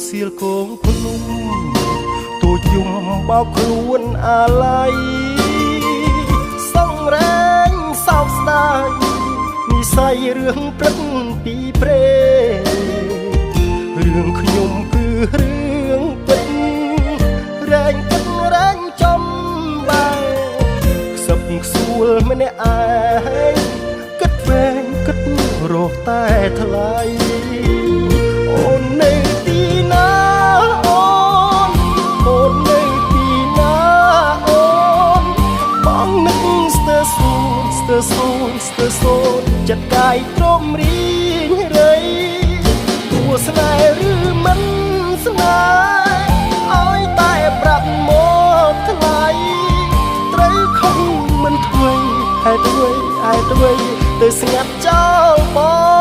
សៀលគងភ្នំទូចយំបោកខ្លួនអាឡ័យសង្រែងសោកស្ដាយនិស័យរឿងព្រឹកពីព្រេរឿងខ្ញុំគឺរឿងពិតរែងពិតរែងចំបែខ្សឹបខ្សួលម្នាក់ឯងគិតវែងគិតរកតែថ្លៃអូននៅទីណាអូននៅទីណាអូនបងនឹកស្ទើរសូនស្ទើរសូនស្ទើរសូនចិត្តកាយទ្រមរីងរៃទោះស្នេហ៍ឬមិនស្នេហ៍ឲ្យតែប្រាប់មកថ្លៃត្រូវខំមិនធ្វើហេតុអ្វីទៅស្ងាត់ចោលបង